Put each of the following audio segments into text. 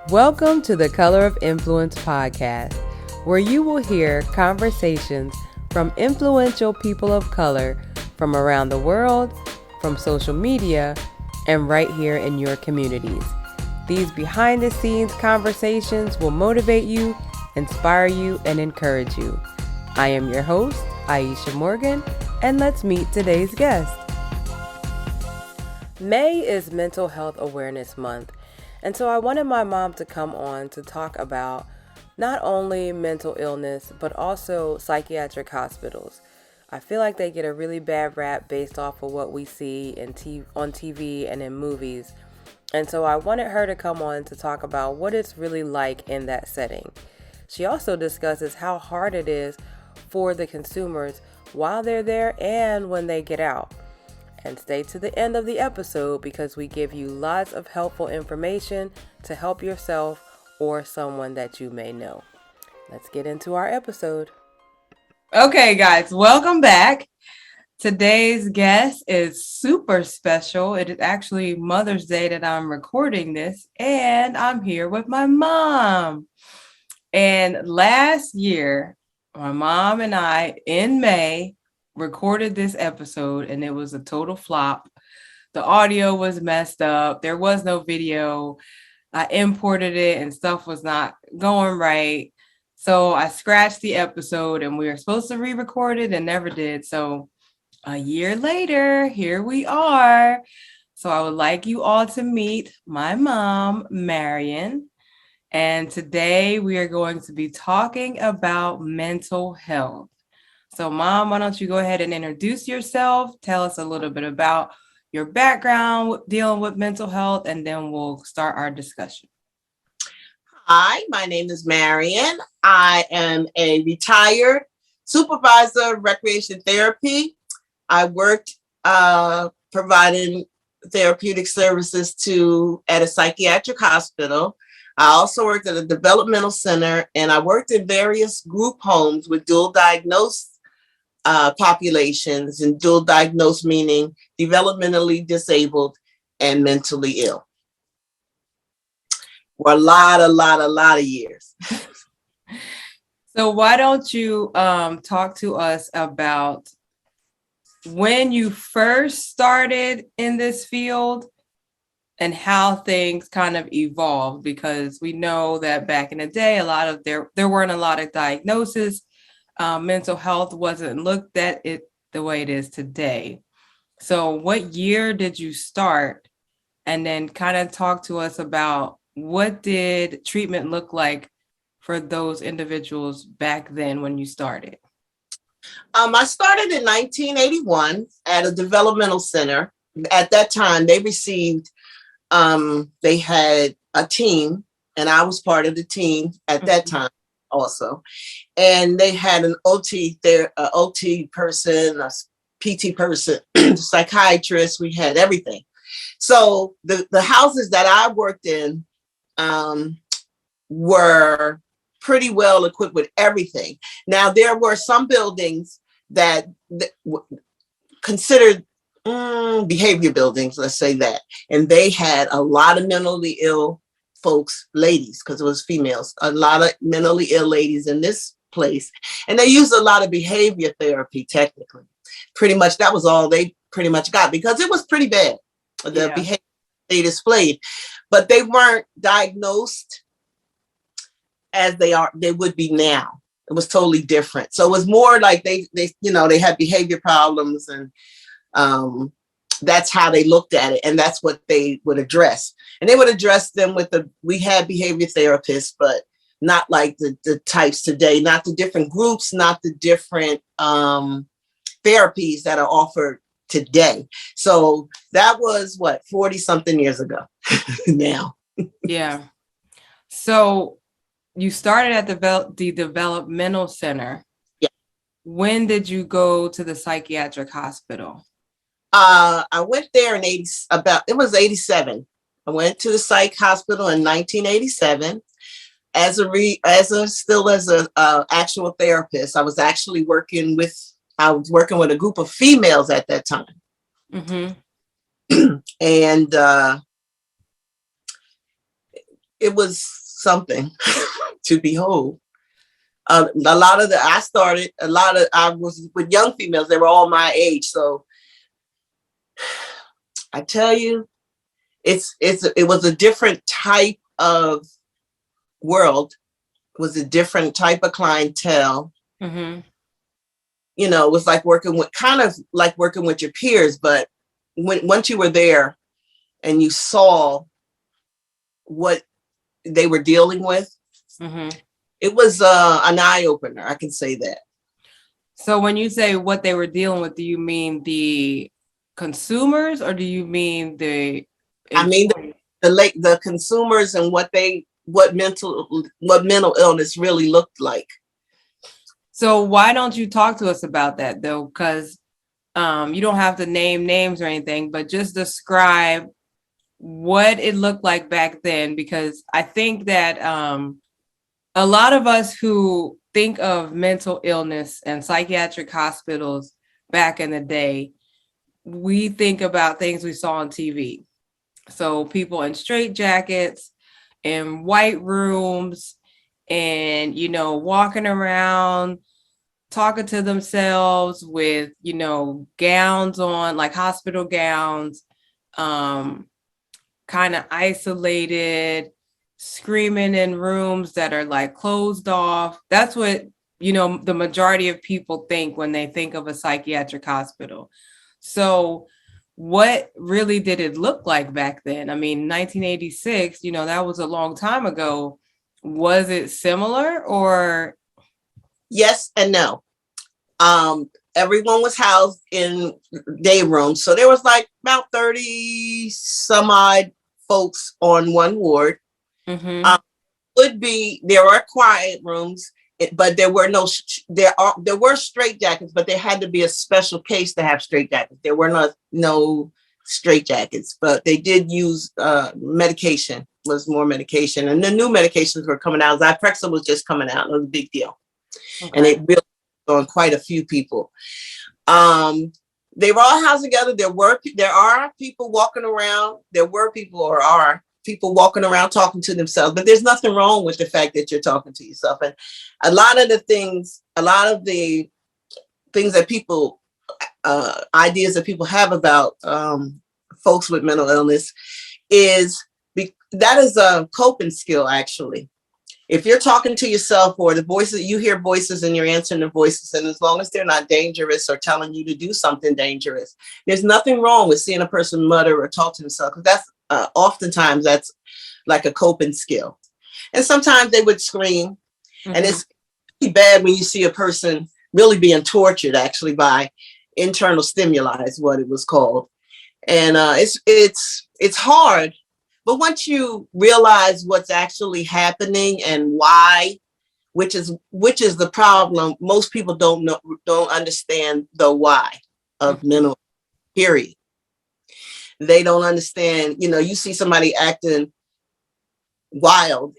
Welcome to the Color of Influence podcast, where you will hear conversations from influential people of color from around the world, from social media, and right here in your communities. These behind-the-scenes conversations will motivate you, inspire you, and encourage you. I am your host, Aisha Morgan, and let's meet today's guest. May is Mental Health Awareness Month, and so I wanted my mom to come on to talk about not only mental illness, but also psychiatric hospitals. I feel like they get a really bad rap based off of what we see on TV and in movies. And so I wanted her to come on to talk about what it's really like in that setting. She also discusses how hard it is for the consumers while they're there and when they get out. And stay to the end of the episode because we give you lots of helpful information to help yourself or someone that you may know. Let's get into our episode. Okay, guys, welcome back. Today's guest is super special. It is actually Mother's Day that I'm recording this, and I'm here with my mom. And last year, my mom and I, in May, recorded this episode, and it was a total flop. The audio was messed up. There was no video. I imported it, and stuff was not going right. So I scratched the episode, and we were supposed to re-record it and never did. So a year later, here we are. So I would like you all to meet my mom, Marion. And today we are going to be talking about mental health. So Mom, why don't you go ahead and introduce yourself? Tell us a little bit about your background dealing with mental health, and then we'll start our discussion. Hi, my name is Marion. I am a retired supervisor of recreation therapy. I worked providing therapeutic services at a psychiatric hospital. I also worked at a developmental center, and I worked in various group homes with dual diagnosed populations, and dual diagnosed meaning developmentally disabled and mentally ill. For a lot of years. So why don't you talk to us about when you first started in this field and how things kind of evolved, because we know that back in the day, there weren't a lot of diagnoses. Mental health wasn't looked at it the way it is today. So what year did you start? And then kind of talk to us about what did treatment look like for those individuals back then when you started? I started in 1981 at a developmental center. At that time, they had a team, and I was part of the team at that time also. And they had an OT person, a PT person, psychiatrist. We had everything. So the houses that I worked in were pretty well equipped with everything. Now, there were some buildings that considered behavior buildings, let's say that. And they had a lot of mentally ill folks, ladies, because it was females, a lot of mentally ill ladies in this place. And they used a lot of behavior therapy, technically. Pretty much that was all they pretty much got, because it was pretty bad, the behavior they displayed. But they weren't diagnosed as they would be now. It was totally different. So it was more like they had behavior problems, and that's how they looked at it, and that's what they would address. And they would address them we had behavior therapists, but not like the types today, not the different groups, not the different therapies that are offered today. So that was 40 something years ago now. Yeah. So you started at the developmental center. Yeah. When did you go to the psychiatric hospital? I went there it was 87. I went to the psych hospital in 1987 as an actual therapist. I was working with a group of females at that time. Mm-hmm. And it was something to behold. I was with young females. They were all my age. So I tell you, it was a different type of world. It was a different type of clientele. Mm-hmm. You know, it was like working with your peers. But once you were there and you saw what they were dealing with, Mm-hmm. it was an eye opener. I can say that. So when you say what they were dealing with, do you mean the consumers or do you mean the I mean, employees? the consumers and what mental illness really looked like. So why don't you talk to us about that though? Because you don't have to name names or anything, but just describe what it looked like back then. Because I think that a lot of us who think of mental illness and psychiatric hospitals back in the day, we think about things we saw on TV. So people in straitjackets, in white rooms, and, you know, walking around, talking to themselves with, you know, gowns on, like hospital gowns, kind of isolated, screaming in rooms that are like closed off. That's what, you know, the majority of people think when they think of a psychiatric hospital. So what really did it look like back then? I mean, 1986, you know, that was a long time ago. Was it similar or? Yes and no. Everyone was housed in day rooms. So there was like about 30 some odd folks on one ward. Mm-hmm. There are quiet rooms, but there were there were straitjackets, but there had to be a special case to have straitjackets. There were no straitjackets, but they did use medication. Was more medication, and the new medications were coming out. Zyprexa was just coming out. It was a big deal, and it really on quite a few people. They were all housed together. There are people walking around. There were people or are people walking around talking to themselves, but there's nothing wrong with the fact that you're talking to yourself. And a lot of the things that people, ideas that people have about folks with mental illness that is a coping skill, actually. If you're talking to yourself or you hear voices and you're answering the voices, and as long as they're not dangerous or telling you to do something dangerous, there's nothing wrong with seeing a person mutter or talk to themselves. Because that's oftentimes that's like a coping skill. And sometimes they would scream. Mm-hmm. And it's pretty bad when you see a person really being tortured actually by internal stimuli is what it was called. And it's hard. But once you realize what's actually happening and why, which is the problem, most people don't understand the why of mental, period. They don't understand, you know, you see somebody acting wild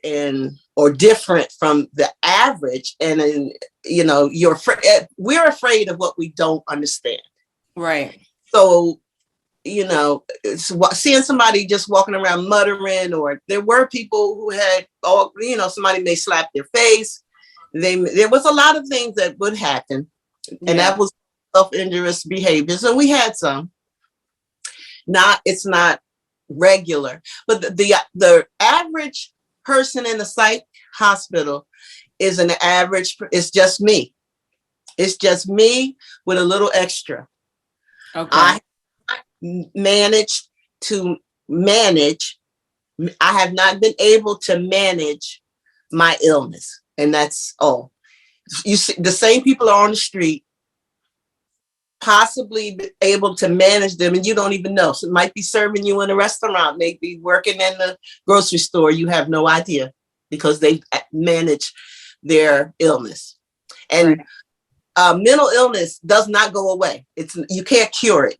or different from the average, and then, you know, we're afraid of what we don't understand. Right. So, you know, seeing somebody just walking around muttering, or there were people who had, somebody may slap their face. There was a lot of things that would happen, and that was self-injurious behaviors, and we had some. It's not regular, but the average person in the psych hospital is it's just me. It's just me with a little extra. Okay. I have not been able to manage my illness, and that's all. You see, the same people are on the street, possibly able to manage them, and you don't even know. So it might be serving you in a restaurant, maybe working in the grocery store. You have no idea because they manage their illness. And mental illness does not go away. You can't cure it.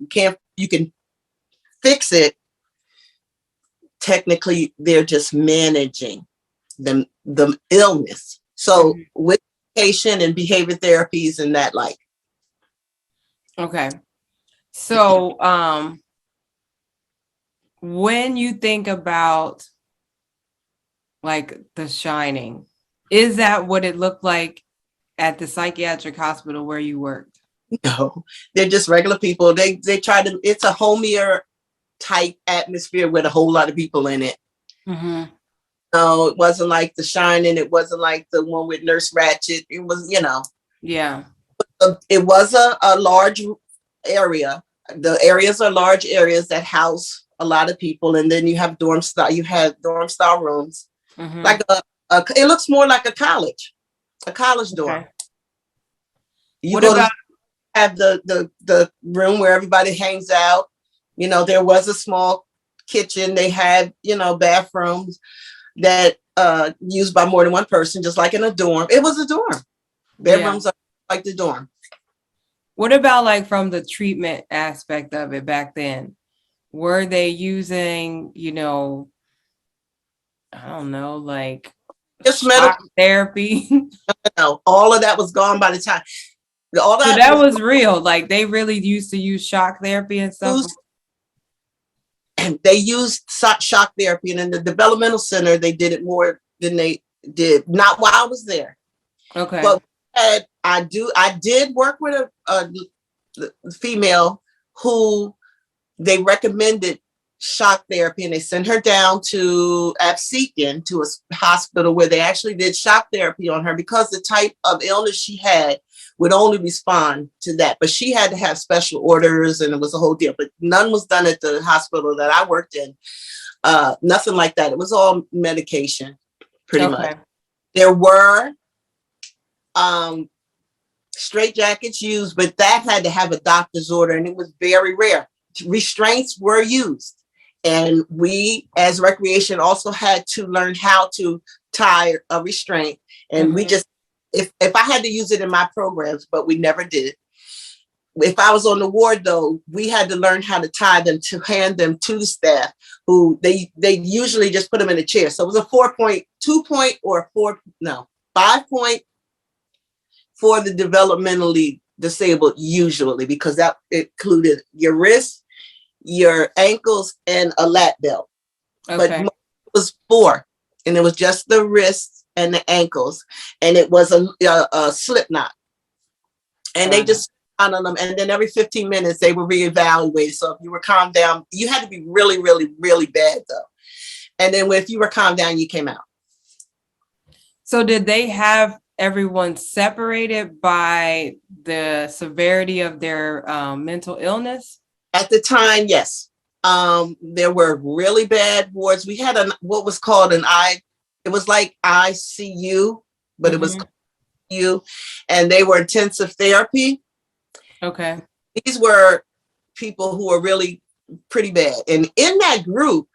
You can fix it. Technically, they're just managing the illness. So with patient and behavior therapies and that like. Okay. So when you think about like The Shining. Is that what it looked like at the psychiatric hospital where you worked? No, they're just regular people. They try to. It's a homier type atmosphere with a whole lot of people in it. Mm-hmm. No, it wasn't like The Shining. It wasn't like the one with Nurse Ratched. It was, Yeah. It was a large area. The areas are large areas that house a lot of people, and then you have dorm style. You have dorm style rooms, Mm-hmm. like it looks more like a college dorm. Okay. You What go about to have the room where everybody hangs out. There was a small kitchen. They had bathrooms that used by more than one person, just like in a dorm. It was a dorm. Bedrooms are like the dorm. what about like from the treatment aspect of it back then? Were they using, I don't know, like Just shock medical. therapy? No, all of that was gone by the time. All So that was real. Like they really used to use shock therapy and stuff. They used shock therapy, and in the developmental center, they did it more than they did. Not while I was there. Okay. But I did work with a female who they recommended shock therapy, and they sent her down to Absecon, to a hospital where they actually did shock therapy on her because the type of illness she had would only respond to that. But she had to have special orders, and it was a whole deal. But none was done at the hospital that I worked in. Nothing like that. It was all medication, pretty much. There were straight jackets used, but that had to have a doctor's order, and it was very rare. Restraints were used. And we, as recreation, also had to learn how to tie a restraint. And we just, if I had to use it in my programs, but we never did. If I was on the ward, though, we had to learn how to tie them, to hand them to the staff, who they usually just put them in a chair. So it was a 4-point, 2-point, or 5-point for the developmentally disabled, usually, because that included your wrists, your ankles, and a lat belt. Okay. But it was 4, and it was just the wrists and the ankles, and it was a slip knot. And they just on them, and then every 15 minutes they were reevaluated. So if you were calmed down, you had to be really, really, really bad though. And then if you were calmed down, you came out. So did they have everyone separated by the severity of their mental illness? At the time, yes. There were really bad wards. We had what was called it was like ICU, but it was ICU, and they were intensive therapy. Okay. These were people who were really pretty bad. And in that group,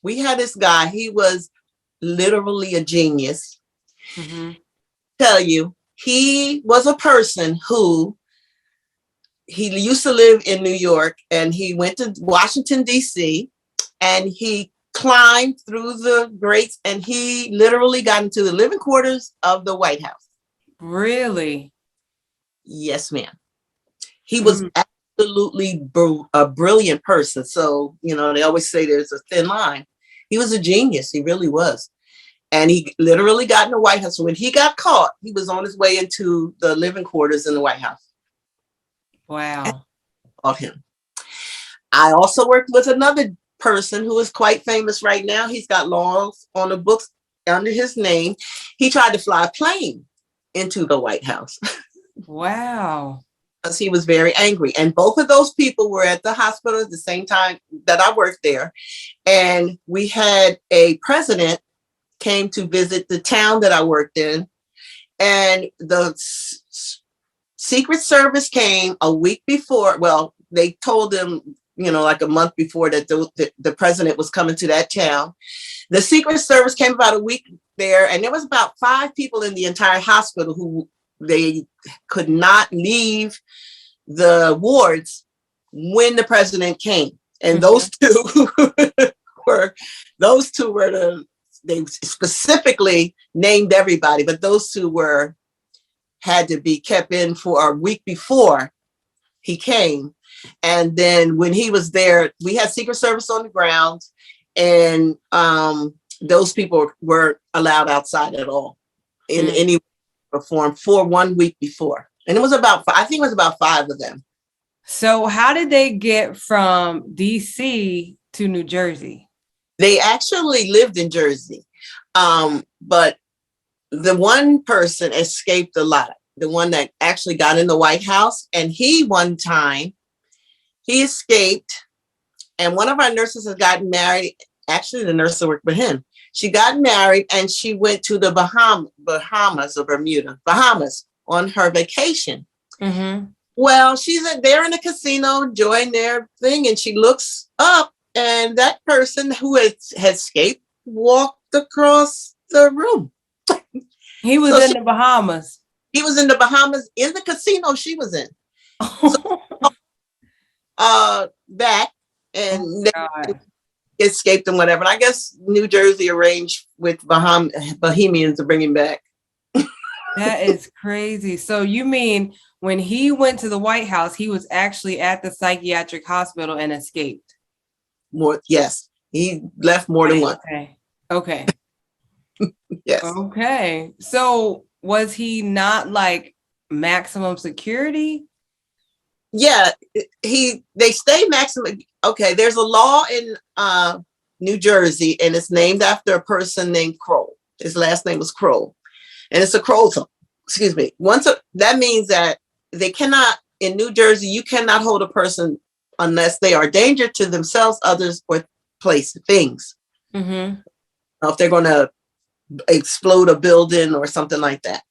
we had this guy. He was literally a genius. Tell you, he was a person who, he used to live in New York, and he went to Washington, D.C., and he climbed through the grates, and he literally got into the living quarters of the White House. Really? Yes, ma'am. He was absolutely a brilliant person. So, they always say there's a thin line. He was a genius. He really was. And he literally got in the White House. So when he got caught, he was on his way into the living quarters in the White House. Wow. Caught him. I also worked with another person who is quite famous right now. He's got laws on the books under his name. He tried to fly a plane into the White House. Wow. Because he was very angry. And both of those people were at the hospital at the same time that I worked there. And we had a president came to visit the town that I worked in. And the Secret Service came a week before. Well, they told them, like a month before that the president was coming to that town. The Secret Service came about a week there, and there was about 5 people in the entire hospital who they could not leave the wards when the president came. And those two were they specifically named everybody, but those 2 had to be kept in for a week before he came. And then when he was there, we had Secret Service on the ground, and those people were allowed outside at all in any form for 1 week before. And it was about, I think it was about 5 of them. So how did they get from DC to New Jersey? They actually lived in Jersey. But the one person escaped a lot. The one that actually got in the White House. And he escaped. And one of our nurses has gotten married. Actually, the nurse that worked with him. She got married and she went to the Bahamas or Bermuda, Bahamas on her vacation. Mm-hmm. Well, she's there in a casino enjoying their thing, and she looks up, and that person who had escaped walked across the room. He was in the Bahamas. He was in the Bahamas in the casino she was in. Back and escaped and whatever. And I guess New Jersey arranged with Bohemians to bring him back. That is crazy. So you mean when he went to the White House, he was actually at the psychiatric hospital and escaped? Yes. He left more than once. Okay. Yes. Okay. So was he not like maximum security? Yeah, they stay maximum. Okay, there's a law in New Jersey, and it's named after a person named Kroll. His last name was Kroll. And it's a Kroll zone. Excuse me. That means that they cannot, in New Jersey, you cannot hold a person unless they are a danger to themselves, others, or things. Mm-hmm. If they're going to explode a building or something like that.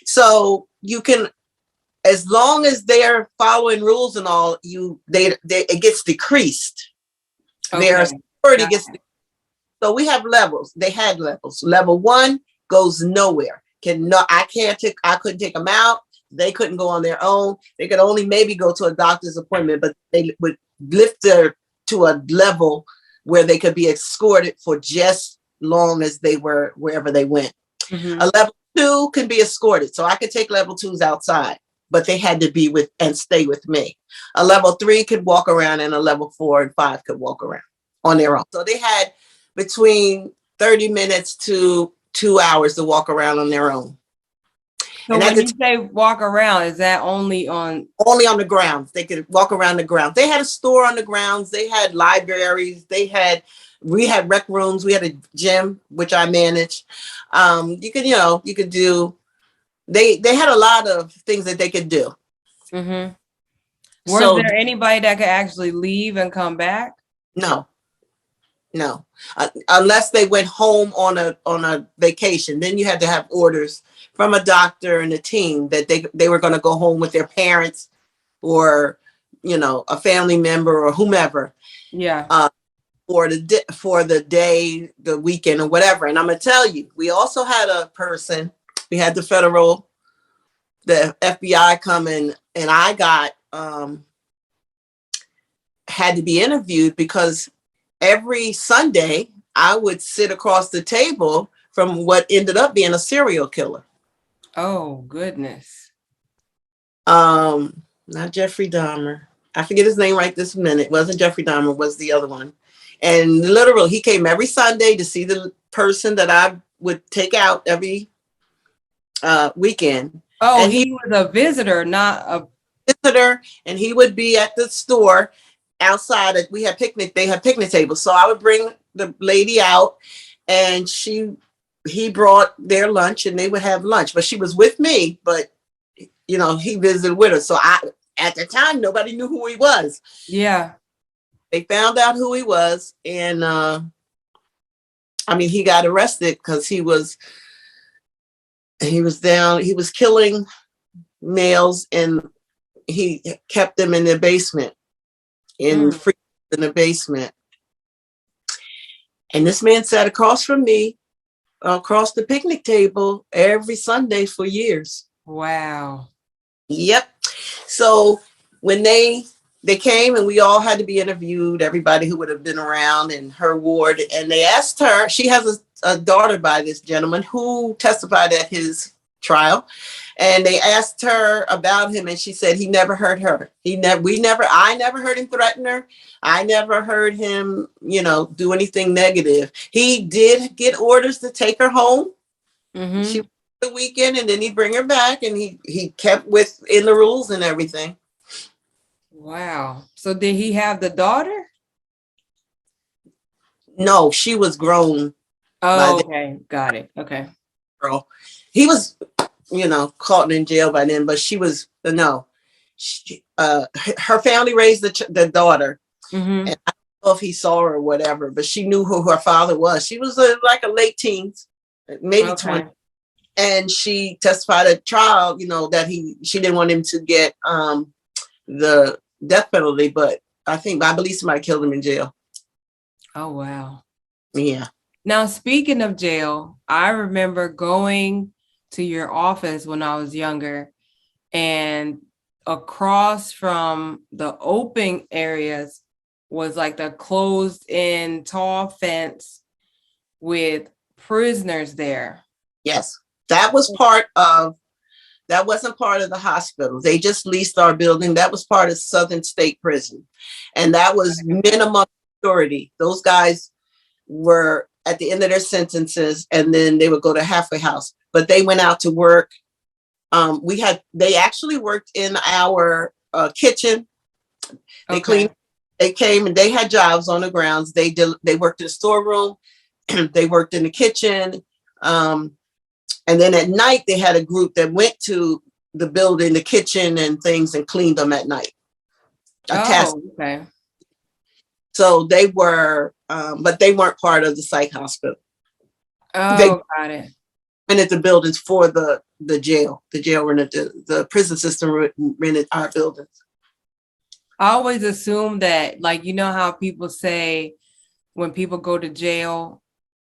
So you can, as long as they're following rules and all, it gets decreased. Okay. Their security gets decreased. So we have levels. They had levels. Level 1 goes nowhere. I couldn't take them out. They couldn't go on their own. They could only maybe go to a doctor's appointment, but they would lift to a level where they could be escorted for just long as they were wherever they went. Mm-hmm. A level 2 can be escorted. So I could take level 2s outside, but they had to be with and stay with me. A level 3 could walk around, and a level 4 and 5 could walk around on their own. So they had between 30 minutes to 2 hours to walk around on their own. So and when you say walk around, is that only on the grounds? They could walk around the grounds. They had a store on the grounds. They had libraries. We had rec rooms. We had a gym, which I managed. You could do. They had a lot of things that they could do. Mm-hmm. Was there anybody that could actually leave and come back? No. Unless they went home on a vacation, then you had to have orders from a doctor and a team that they were going to go home with their parents or a family member or whomever. Yeah. For the day, the weekend, or whatever. And I'm gonna tell you, we also had a person. We had the FBI come in, and I got had to be interviewed because every Sunday I would sit across the table from what ended up being a serial killer. Oh, goodness. Not Jeffrey Dahmer. I forget his name right this minute. It wasn't Jeffrey Dahmer, it was the other one. And literally, he came every Sunday to see the person that I would take out every weekend. Oh, and he was a visitor, not a visitor. And he would be at the store outside. They had picnic tables. So I would bring the lady out, and he brought their lunch, and they would have lunch. But she was with me, but he visited with her. So at the time, nobody knew who he was. Yeah. They found out who he was, and he got arrested because he was killing males, and he kept them in the basement, in the basement. And this man sat across from me, across the picnic table every Sunday for years. Wow. Yep. So when they came, and we all had to be interviewed, everybody who would have been around in her ward. And they asked her, she has a daughter by this gentleman who testified at his trial, and they asked her about him, and she said he never hurt her. I never heard him threaten her. I never heard him, do anything negative. He did get orders to take her home. Mm-hmm. She worked the weekend, and then he'd bring her back, and he kept within the rules and everything. Wow. So did he have the daughter? No, she was grown. Oh, okay. Got it. Okay. Girl. He was, caught in jail by then, but she was, no. Her family raised the daughter. Mm-hmm. And I don't know if he saw her or whatever, but she knew who her father was. She was like a late teens, maybe 20. And she testified at trial, that she didn't want him to get the death penalty, but I believe somebody killed him in jail. Oh, wow. Yeah. Now, speaking of jail, I remember going to your office when I was younger, and across from the open areas was like the closed in tall fence with prisoners there. Yes. That wasn't part of the hospital. They just leased our building. That was part of Southern State Prison. And that was minimum security. Those guys were at the end of their sentences, and then they would go to halfway house. But they went out to work. They actually worked in our kitchen. They cleaned. They came and they had jobs on the grounds. They worked in the storeroom. They worked in the kitchen. And then at night, they had a group that went to the building, the kitchen and things, and cleaned them at night. Okay. So they were, but they weren't part of the psych hospital. Oh, got it. Rented the buildings for the jail. The jail rented, the prison system rented our buildings. I always assume that, like, how people say when people go to jail,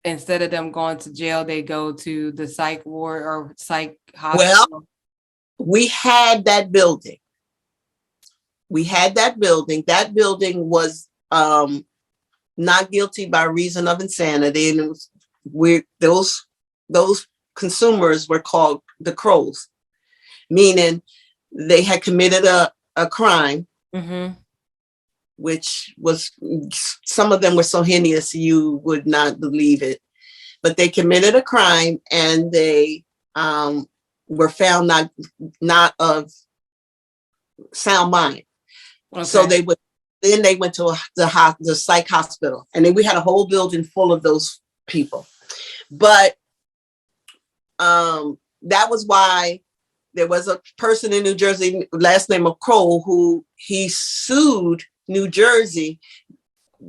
instead of them going to jail, they go to the psych ward or psych hospital. Well, we had that building. That building was not guilty by reason of insanity, and it was those consumers were called the crows, meaning they had committed a crime, mm-hmm. which was, some of them were so heinous you would not believe it, but they committed a crime, and they were found not of sound mind. Okay. So they went to the psych hospital, and then we had a whole building full of those people. But that was why there was a person in New Jersey, last name of Kroll, who he sued New Jersey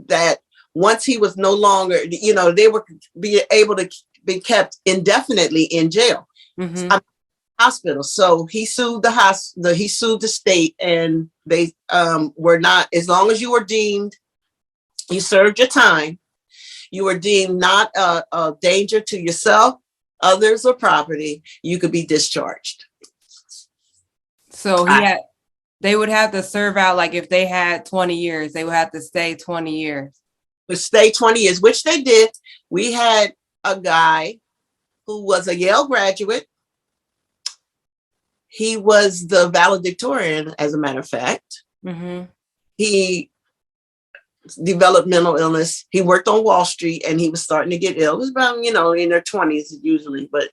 that once he was no longer, they were be able to be kept indefinitely in jail. Mm-hmm. Hospital. So he sued the hospital, he sued the state, and they were not, as long as you were deemed, you served your time, you were deemed not a danger to yourself, others, or property, you could be discharged. So they would have to serve out, like if they had 20 years, they would have to stay 20 years. Would stay 20 years, which they did. We had a guy who was a Yale graduate. He was the valedictorian, as a matter of fact. Mm-hmm. He developed mental illness. He worked on Wall Street, and he was starting to get ill. It was about, in their 20s usually, but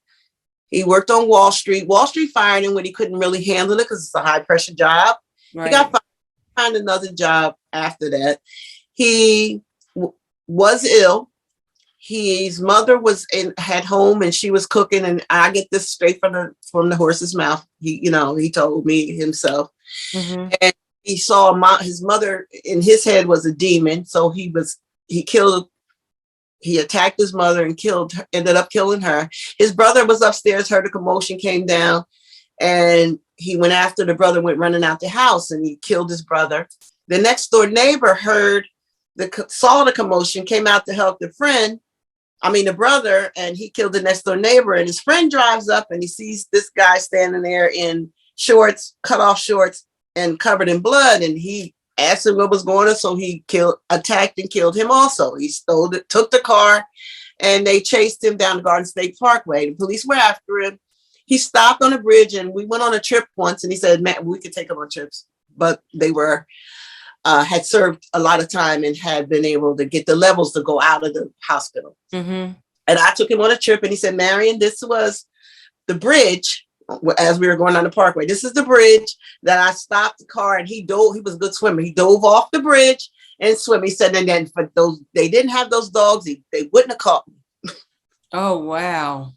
he worked on Wall Street. Wall Street fired him when he couldn't really handle it because it's a high pressure job. Right. He got fired, found another job after that. He was ill. His mother was at home, and she was cooking, and I get this straight from the horse's mouth. He told me himself, mm-hmm. And he saw his mother, in his head, was a demon. So he attacked his mother and ended up killing her. His brother was upstairs, heard a commotion, came down, and he went after the brother, went running out the house, and he killed his brother. The next door neighbor saw the commotion, came out to help the brother, and he killed the next door neighbor. And his friend drives up, and he sees this guy standing there in shorts, cut off shorts, and covered in blood. And he asked him what was going on. So he attacked and killed him also. He took the car, and they chased him down the Garden State Parkway. The police were after him. he stopped on a bridge, and we went on a trip once, and he said, "Man, we could take them on trips," but they were had served a lot of time and had been able to get the levels to go out of the hospital. Mm-hmm. And I took him on a trip, and he said, "Marion, this was the bridge as we were going on the parkway. This is the bridge that I stopped the car, and he dove. He was a good swimmer. He dove off the bridge and swim." He said, "And then for those, they didn't have those dogs, they wouldn't have caught me." Oh, wow.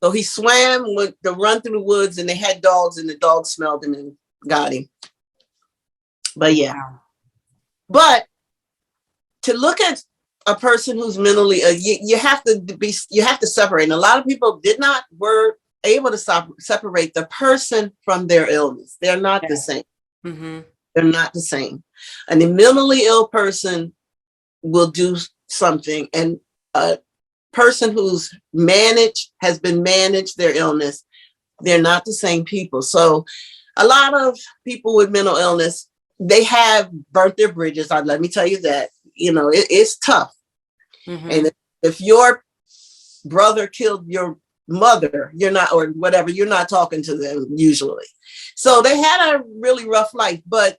So he swam with the run through the woods, and they had dogs, and the dogs smelled him and got him. But yeah, Wow. but to look at a person who's mentally, you have to separate. And a lot of people were able to separate the person from their illness. They're not the same. Mm-hmm. They're not the same. And a mentally ill person will do something, and a person who's has been managed their illness, they're not the same people. So a lot of people with mental illness, they have burnt their bridges. Let me tell you that, it's tough. Mm-hmm. And if your brother killed your mother, you're not, or whatever, you're not talking to them usually. So they had a really rough life. But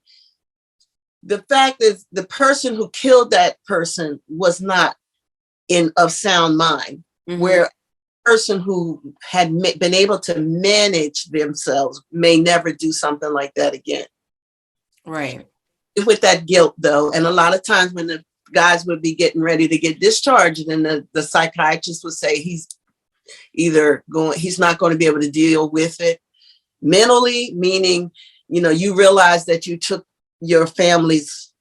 the fact is, the person who killed that person was not of sound mind, mm-hmm. where a person who had been able to manage themselves may never do something like that again. Right. With that guilt, though, and a lot of times when the guys would be getting ready to get discharged, and the psychiatrist would say he's not going to be able to deal with it mentally, meaning, you realize that you took your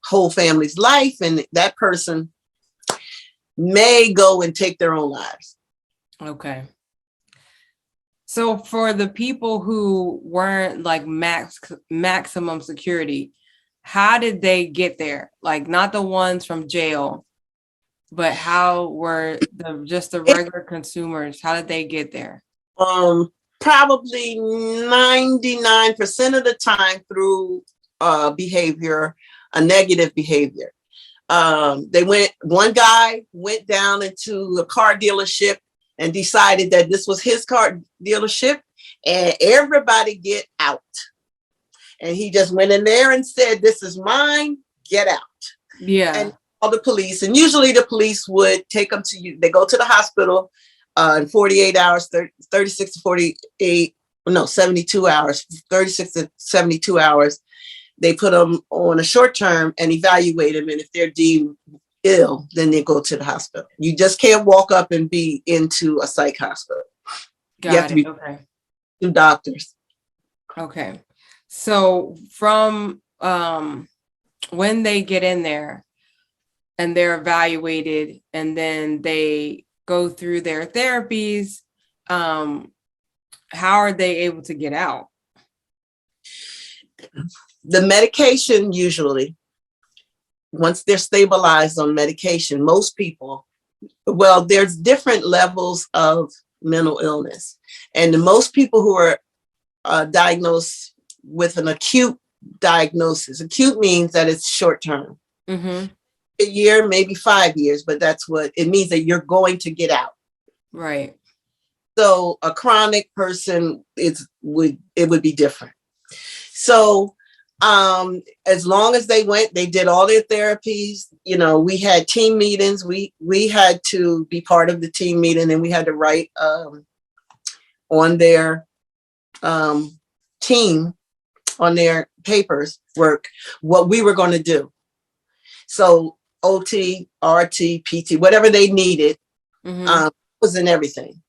whole family's life, and that person may go and take their own lives. Okay. So for the people who weren't like maximum security, how did they get there? Like, not the ones from jail, but how were the regular consumers? How did they get there? Probably 99% of the time through behavior, a negative behavior. One guy went down into a car dealership and decided that this was his car dealership, and everybody get out. And he just went in there and said, "This is mine, get out." Yeah. And all the police, and usually the police would take them to you. They go to the hospital in 48 hours, 36 to 48, no, 72 hours, 36 to 72 hours. They put them on a short term and evaluate them. And if they're deemed ill, then they go to the hospital. You just can't walk up and be into a psych hospital. You have to be two doctors. Okay. So from when they get in there and they're evaluated, and then they go through their therapies, how are they able to get out? The medication, usually, once they're stabilized on medication, most people, well, there's different levels of mental illness. And the most people who are diagnosed with an acute diagnosis, acute means that it's short term. Mm-hmm. A year, maybe 5 years, but that's what it means, that you're going to get out. Right. So a chronic person, it would be different. So as long as they did all their therapies, we had team meetings. We had to be part of the team meeting, and we had to write on their team, on their papers work, what we were going to do. So OT, RT, PT, whatever they needed, mm-hmm. Was in everything,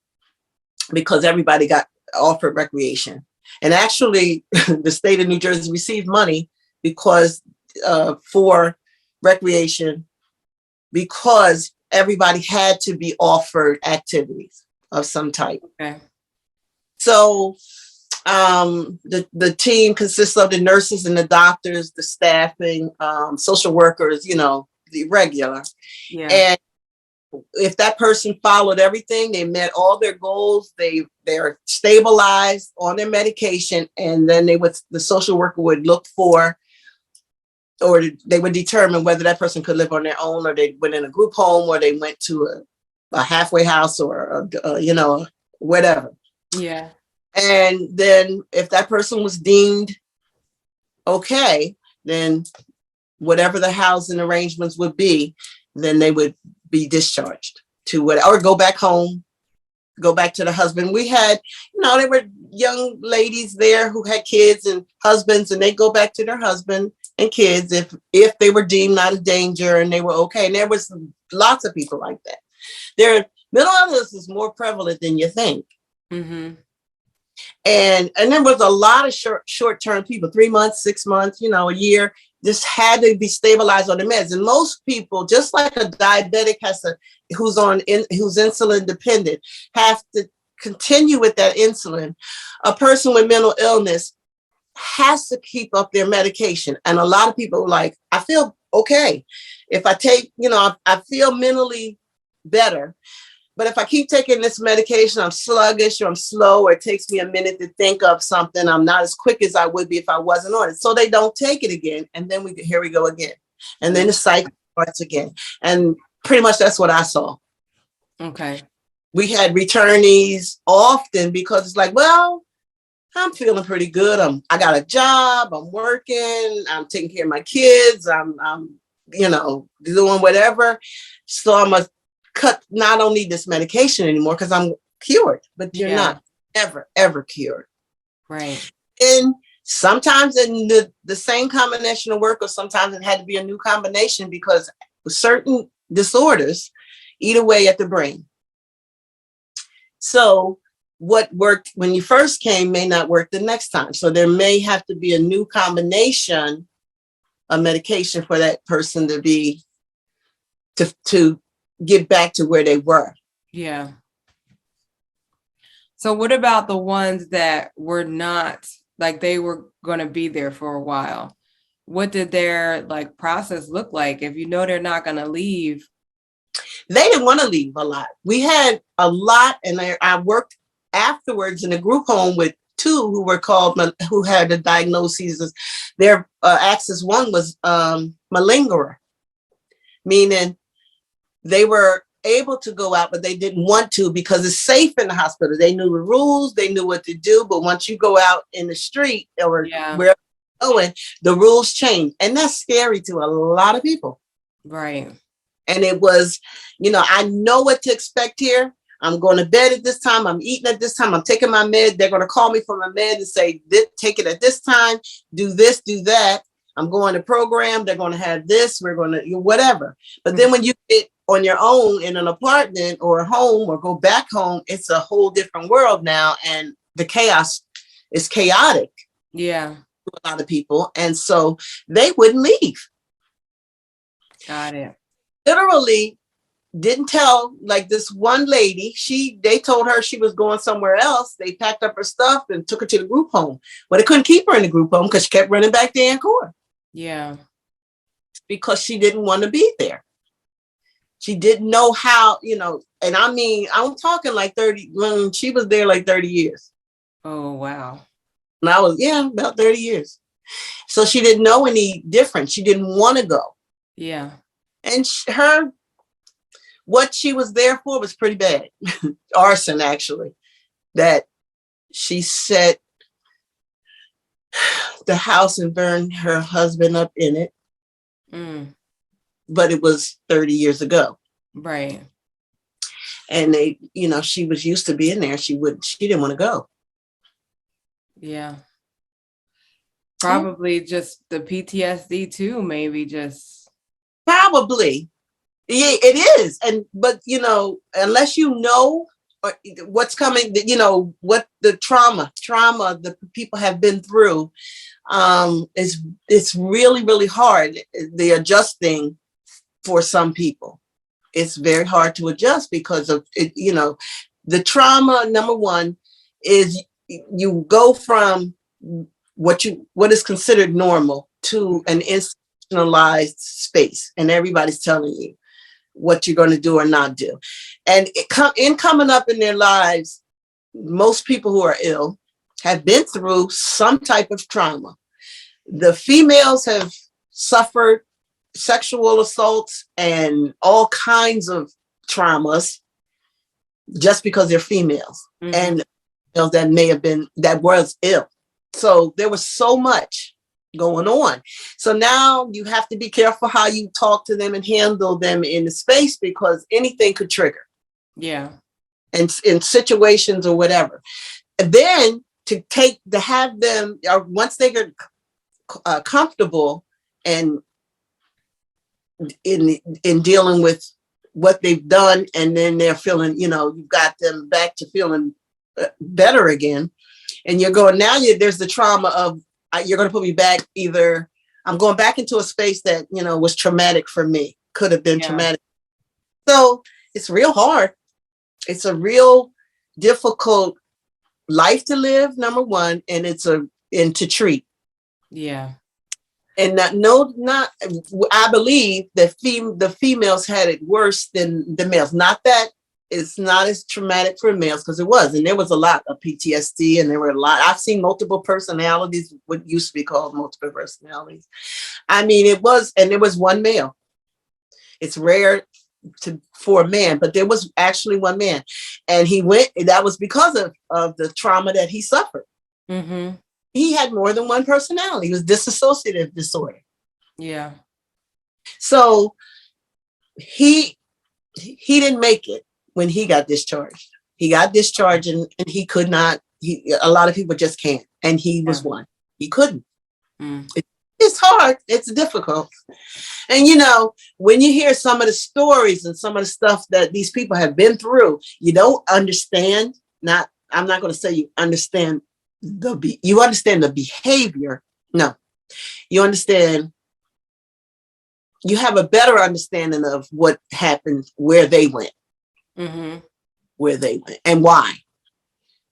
because everybody got offered recreation. And actually, the state of New Jersey received money because for recreation, because everybody had to be offered activities of some type. Okay. So the team consists of the nurses and the doctors, the staffing, social workers, the regular. Yeah. And if that person followed everything, they met all their goals, they're stabilized on their medication, and then the social worker would look for, or they would determine whether that person could live on their own, or they went in a group home, or they went to a halfway house, or whatever. Yeah. And then if that person was deemed okay, then whatever the housing arrangements would be, then they would be discharged to what, or go back home, go back to the husband. We had, there were young ladies there who had kids and husbands, and they go back to their husband and kids if they were deemed not a danger and they were okay. And there was lots of people like that. Mental illness is more prevalent than you think. Mm-hmm. And there was a lot of short-term people, 3 months, 6 months, a year, just had to be stabilized on the meds. And most people, just like a diabetic who's insulin dependent, have to continue with that insulin. A person with mental illness has to keep up their medication. And a lot of people are like, I feel okay. If I take, I feel mentally better. But if I keep taking this medication, I'm sluggish or I'm slow, or it takes me a minute to think of something. I'm not as quick as I would be if I wasn't on it. So they don't take it again. And then here we go again. And then the cycle starts again. And pretty much that's what I saw. Okay. We had returnees often because it's like, well, I'm feeling pretty good. I got a job. I'm working. I'm taking care of my kids. I'm doing whatever. So I must not only this medication anymore because I'm cured, but you're not ever cured. Right. And sometimes in the same combination of work, or sometimes it had to be a new combination because certain disorders eat away at the brain. So what worked when you first came may not work the next time. So there may have to be a new combination of medication for that person to get back to where they were. Yeah. So what about the ones that were not, like, they were going to be there for a while? What did their process look like? If they're not going to leave. They didn't want to leave a lot. We had a lot, and I worked afterwards in a group home with two who had the diagnoses. Their axis one was malingerer, meaning they were able to go out, but they didn't want to because it's safe in the hospital. They knew the rules, they knew what to do. But once you go out in the street or wherever you're going, the rules change. And that's scary to a lot of people. Right. And it was, I know what to expect here. I'm going to bed at this time. I'm eating at this time. I'm taking my med. They're going to call me from my med and say, take it at this time, do this, do that. I'm going to program. They're going to have this. We're going to whatever. But then when you get on your own in an apartment or a home or go back home, it's a whole different world now. And the chaos is chaotic. Yeah. To a lot of people. And so they wouldn't leave. Got it. Literally didn't tell, like this one lady, they told her she was going somewhere else. They packed up her stuff and took her to the group home. But they couldn't keep her in the group home because she kept running back there in court. Yeah. Because she didn't want to be there. She didn't know how, and I mean, I'm talking like 30, when she was there like 30 years. Oh, wow. And I was, about 30 years. So she didn't know any different. She didn't want to go. Yeah. And what she was there for was pretty bad. Arson, actually. That she set the house and burned her husband up in it. Mm. But it was 30 years ago. Right. And they, she was used to being there. She didn't want to go. Yeah. Probably just the PTSD too, maybe just. Probably. Yeah, it is. But unless what's coming, what the trauma the people have been through, it's really, really hard. The adjusting for some people, it's very hard to adjust because of it. The trauma, number one, is you go from what is considered normal to an institutionalized space, and everybody's telling you what you're going to do or not do. And coming up in their lives, most people who are ill have been through some type of trauma. The females have suffered sexual assaults and all kinds of traumas just because they're females. Mm-hmm. that may have been, that was ill. So there was so much going on. So now you have to be careful how you talk to them and handle them in the space, because anything could trigger. Yeah. And in situations or whatever. And then to have them, once they get comfortable and in dealing with what they've done, and then they're feeling, you've got them back to feeling better again. And you're going, now there's the trauma of, you're going to put me back, either I'm going back into a space that, was traumatic for me, could have been traumatic. So it's real hard. It's a real difficult life to live, number one, and and to treat. Yeah. And I believe that the females had it worse than the males. Not that it's not as traumatic for males, because it was, and there was a lot of PTSD, and there were a lot. I've seen multiple personalities, what used to be called multiple personalities. I mean, it was, and there was one male. It's rare for a man, but there was actually one man, and that was because of the trauma that he suffered. Mm-hmm. He had more than one personality. It was dissociative disorder. Yeah. So he didn't make it when he got discharged. He got discharged, and he could not. A lot of people just can't, and he was one. He couldn't. It's hard. It's difficult. And when you hear some of the stories and some of the stuff that these people have been through, you don't understand. I'm not going to say you understand you understand the behavior. No, you understand. You have a better understanding of what happened, where they went, where they went, and why.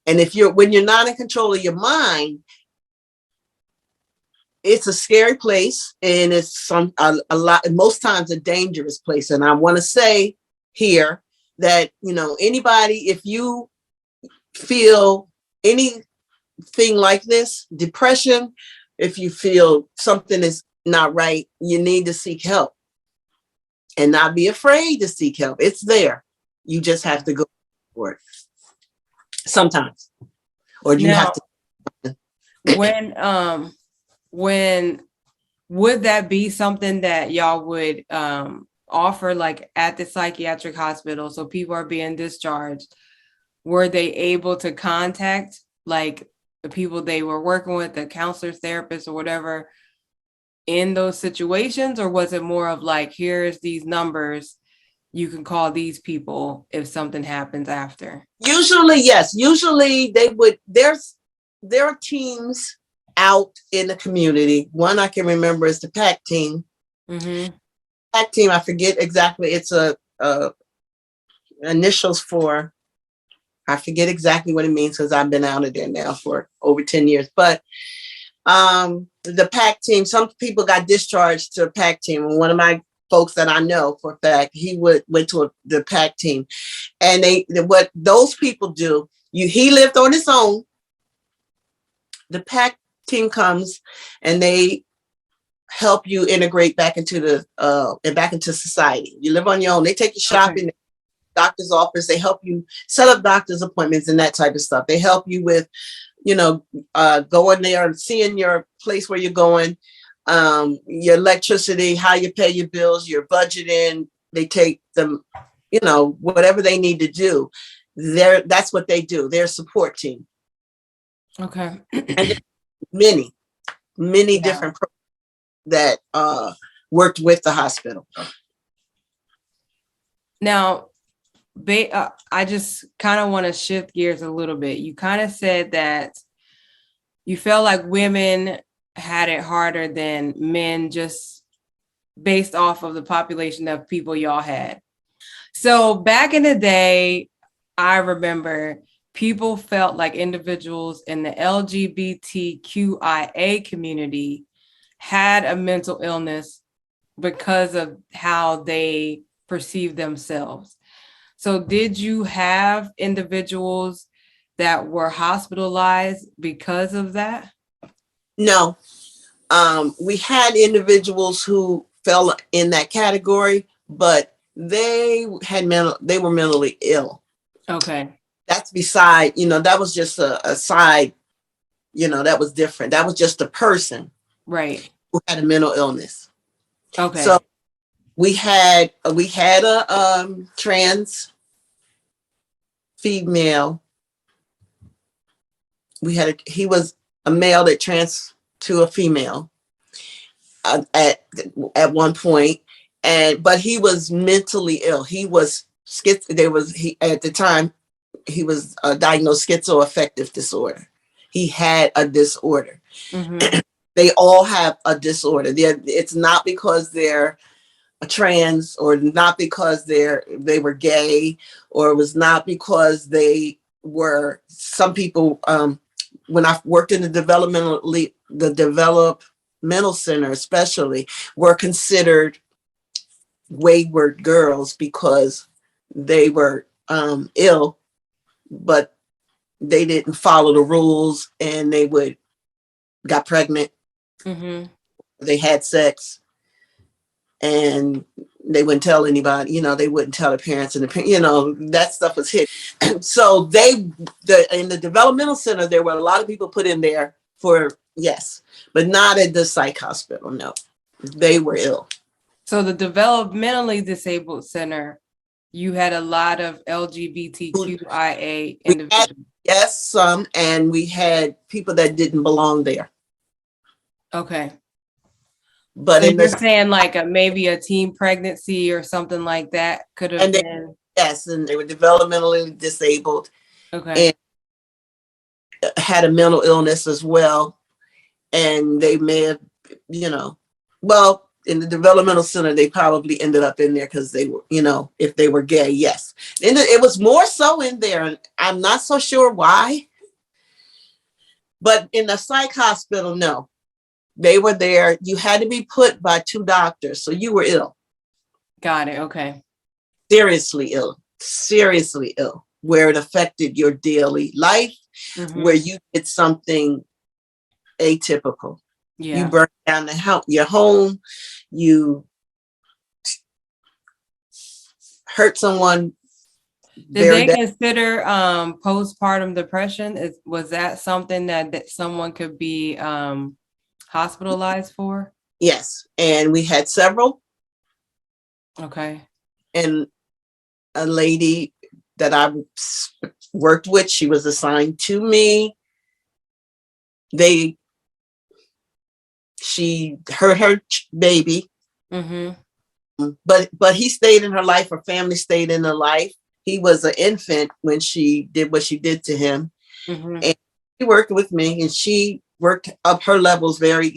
And when you're not in control of your mind, it's a scary place, and it's a lot, most times a dangerous place. And I want to say here that, anybody, if you feel anything like this, depression, if you feel something is not right, you need to seek help, and not be afraid to seek help. It's there. You just have to go for it sometimes, or you have to. When would that be something that y'all would offer, like at the psychiatric hospital? So people are being discharged. Were they able to contact like the people they were working with, the counselors, therapists, or whatever, in those situations? Or was it more of like, here's these numbers, you can call these people if something happens after? Usually, yes. Usually they would. There are teams out in the community. One I can remember is the PAC team. PAC team, I forget exactly. It's a initials for, I forget exactly what it means, because I've been out of there now for over 10 years. But the PAC team, some people got discharged to a PAC team. And one of my folks that I know for a fact, he went to the PAC team. And what those people do, he lived on his own. The PAC team comes and they help you integrate back into society. You live on your own. They take you shopping, doctor's office. They help you set up doctor's appointments and that type of stuff. They help you with, going there and seeing your place where you're going, your electricity, how you pay your bills, your budgeting. They take them, whatever they need to do. That's what they do. They're a support team. Okay. And many different programs that worked with the hospital. Now, I just kind of want to shift gears a little bit. You kind of said that you felt like women had it harder than men, just based off of the population of people y'all had. So back in the day, I remember people felt like individuals in the LGBTQIA community had a mental illness because of how they perceive themselves. So did you have individuals that were hospitalized because of that? No. We had individuals who fell in that category, but they were mentally ill. Okay. that's beside, that was just a side, that was different. That was just a person Right. who had a mental illness. Okay. So we had a trans female. He was a male that trans to a female at one point, but he was mentally ill. He was he at the time he was diagnosed schizoaffective disorder. He had a disorder. Mm-hmm. They all have a disorder. It's not because they're a trans, or not because they were gay, or it was not because they were. Some people, when I worked in the developmental center, especially, were considered wayward girls because they were ill, but they didn't follow the rules, and they got pregnant. Mm-hmm. They had sex, and they wouldn't tell anybody. They wouldn't tell their parents, and that stuff was hidden. So in the developmental center, there were a lot of people put in there for, yes, but not at the psych hospital. No, they were ill. So the developmentally disabled center, you had a lot of LGBTQIA We had, individuals. yes, some, and we had people that didn't belong there. Okay. But So in you're this, saying like maybe a teen pregnancy or something like that could have and been. yes, and they were developmentally disabled Okay. and had a mental illness as well. And they may have, well, in the developmental center, they probably ended up in there because they were, if they were gay, yes. And it was more so in there, and I'm not so sure why. But in the psych hospital, no. They were there. You had to be put by 2 doctors. So you were ill. Got it. Okay. Seriously ill, where it affected your daily life, Mm-hmm. where you did something atypical. Yeah. You burned down your home. You hurt someone. Did they consider postpartum depression? Was that something that someone could be hospitalized for? Yes, and we had several. Okay. And a lady that I worked with, she was assigned to me. She hurt her baby. Mm-hmm. But he stayed in her life. Her family stayed in her life. He was an infant when she did what she did to him. Mm-hmm. And she worked with me, and she worked up her levels very,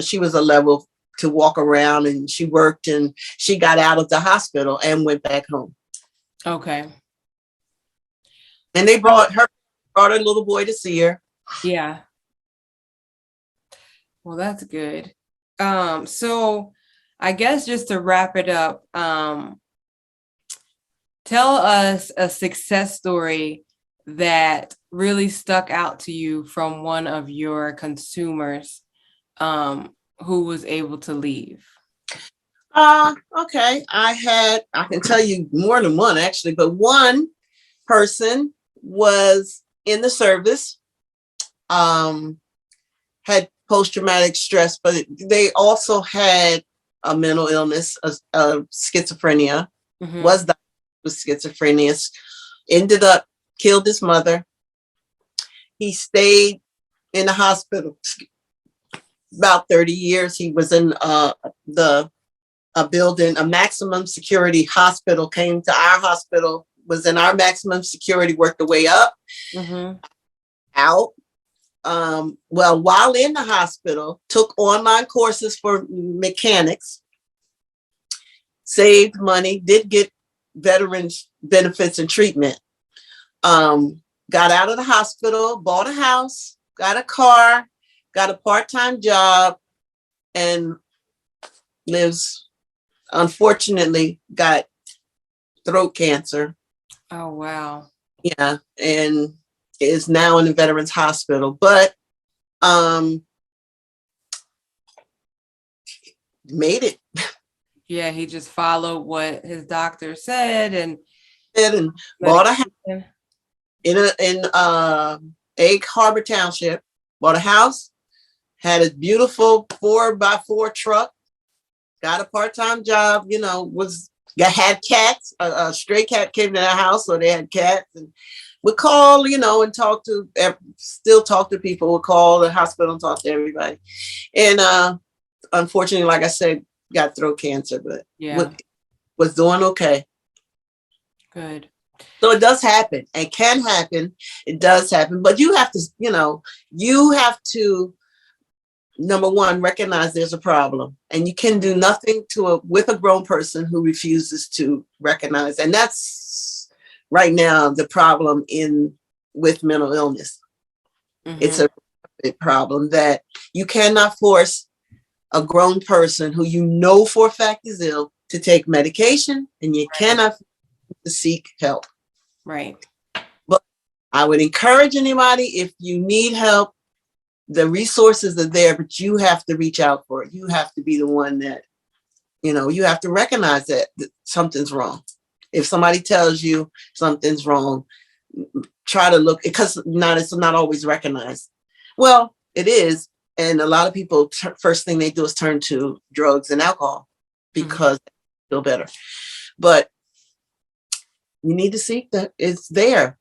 she was a level to walk around, and she worked, and she got out of the hospital and went back home. Okay. And they brought her little boy to see her. Yeah. Well, that's good. So I guess just to wrap it up, tell us a success story that really stuck out to you from one of your consumers who was able to leave. Okay. I can tell you more than one actually, but one person was in the service, had post-traumatic stress, but they also had a mental illness, schizophrenia, Mm-hmm. was diagnosed with schizophrenia, ended up killed his mother. He stayed in the hospital about 30 years. He was in a building, a maximum security hospital, came to our hospital, was in our maximum security, worked the way up, Mm-hmm. out. Well, while in the hospital, took online courses for mechanics, saved money, did get veterans benefits and treatment. Got out of the hospital, bought a house, got a car, got a part-time job, and unfortunately, got throat cancer. Oh, wow. Yeah, and is now in the Veterans Hospital, but made it. Yeah, he just followed what his doctor said and And bought a house, in Egg Harbor Township. Bought a house, had a beautiful 4x4 truck, got a part-time job, had cats. A stray cat came to the house, so they had cats, and would call, and still talk to people, would call the hospital and talk to everybody. And unfortunately, like I said, got throat cancer, but was doing okay. Good. So it does happen and can happen. It does happen, but you have to, number one, recognize there's a problem, and you can do nothing with a grown person who refuses to recognize. And that's right now the problem with mental illness. Mm-hmm. It's a big problem that you cannot force a grown person who for a fact is ill to take medication, and you cannot seek help. Right. But I would encourage anybody, if you need help, the resources are there, but you have to reach out for it. You have to be the one that, you have to recognize that something's wrong. If somebody tells you something's wrong, try to look, because it's not always recognized. Well, it is. And a lot of people, first thing they do is turn to drugs and alcohol because they feel better. But you need to seek it's there.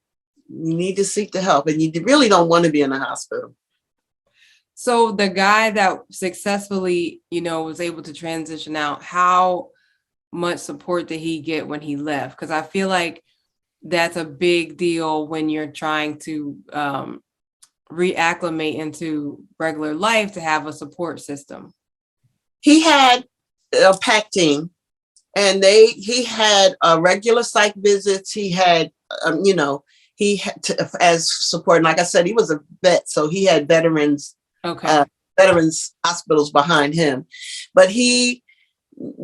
You need to seek the help, and you really don't want to be in a hospital. So the guy that successfully, was able to transition out, how much support did he get when he left? Because I feel like that's a big deal when you're trying to reacclimate into regular life, to have a support system. He had a PAC team, and he had regular psych visits. He had, he had as support. And like I said, he was a vet, so he had veterans hospitals behind him. But he,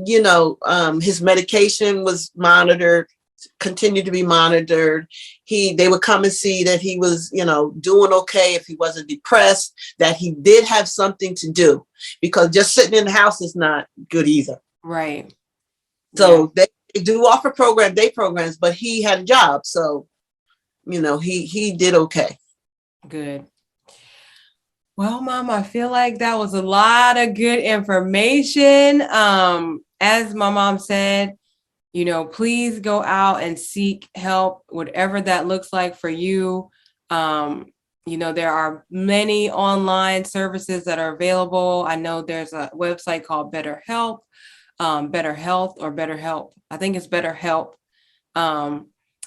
his medication was monitored, continued to be monitored. They would come and see that he was, doing okay, if he wasn't depressed, that he did have something to do, because just sitting in the house is not good either. Right. So they do offer day programs, but he had a job. So, he did okay. Good. Well, Mom, I feel like that was a lot of good information. As my mom said, please go out and seek help, whatever that looks like for you. There are many online services that are available. I know there's a website called BetterHelp, Better Health, or BetterHelp. I think it's BetterHelp.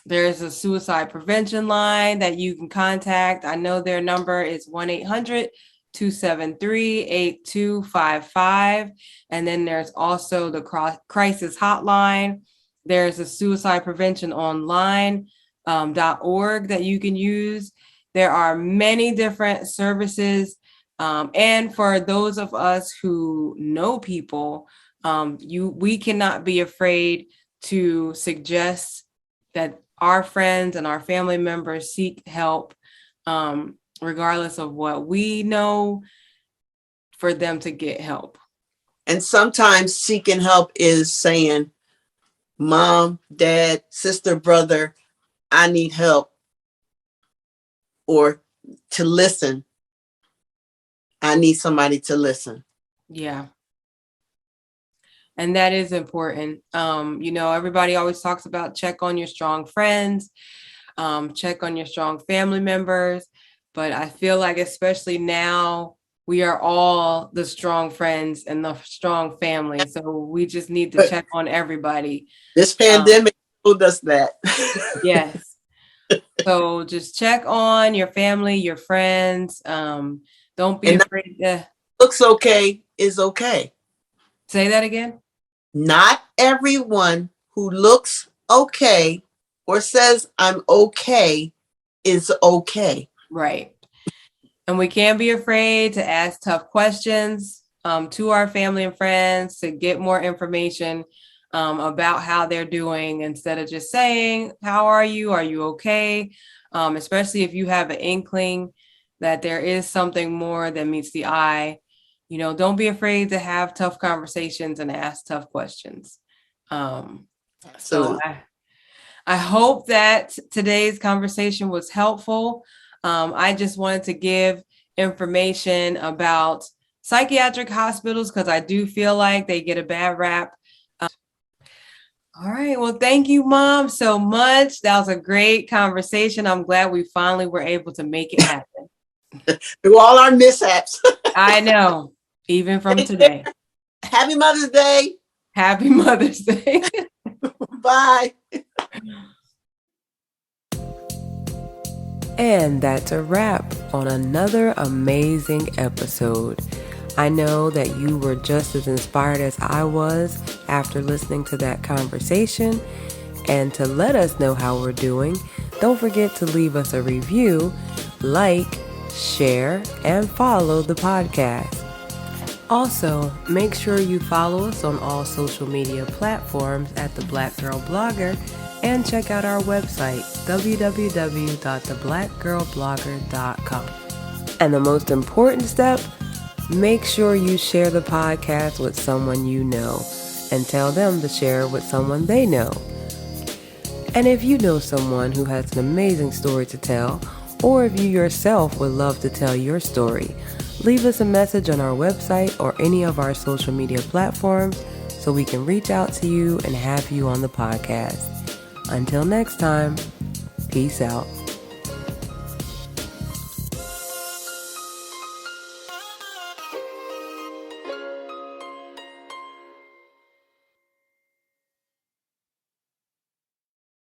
There's a suicide prevention line that you can contact. I know their number is 1-800-273-8255. And then there's also the crisis hotline. There's a suicide prevention online .org that you can use. There are many different services. And for those of us who know people, we cannot be afraid to suggest that our friends and our family members seek help, regardless of what we know, for them to get help. And sometimes seeking help is saying, Mom, Dad, sister, brother, I need help. Or to listen. I need somebody to listen. Yeah. And that is important. Everybody always talks about check on your strong friends, check on your strong family members. But I feel like, especially now, we are all the strong friends and the strong family. So we just need to check on everybody. This pandemic told us that. Yes. So just check on your family, your friends. Don't be afraid to. Looks okay is okay. Say that again. Not everyone who looks okay or says I'm okay is okay. Right. And we can't be afraid to ask tough questions to our family and friends, to get more information about how they're doing, instead of just saying, how are you? Are you okay? Especially if you have an inkling that there is something more than meets the eye. Don't be afraid to have tough conversations and ask tough questions. So I hope that today's conversation was helpful. I just wanted to give information about psychiatric hospitals because I do feel like they get a bad rap. All right. Well, thank you, Mom, so much. That was a great conversation. I'm glad we finally were able to make it happen. Through all our mishaps. I know, even from today. Happy Mother's Day. Happy Mother's Day. Bye. And that's a wrap on another amazing episode. I know that you were just as inspired as I was after listening to that conversation. And to let us know how we're doing, don't forget to leave us a review, like, share, and follow the podcast. Also, make sure you follow us on all social media platforms at The Black Girl Blogger and check out our website, www.theblackgirlblogger.com. And the most important step, make sure you share the podcast with someone you know and tell them to share it with someone they know. And if you know someone who has an amazing story to tell, or if you yourself would love to tell your story, leave us a message on our website or any of our social media platforms so we can reach out to you and have you on the podcast. Until next time, peace out.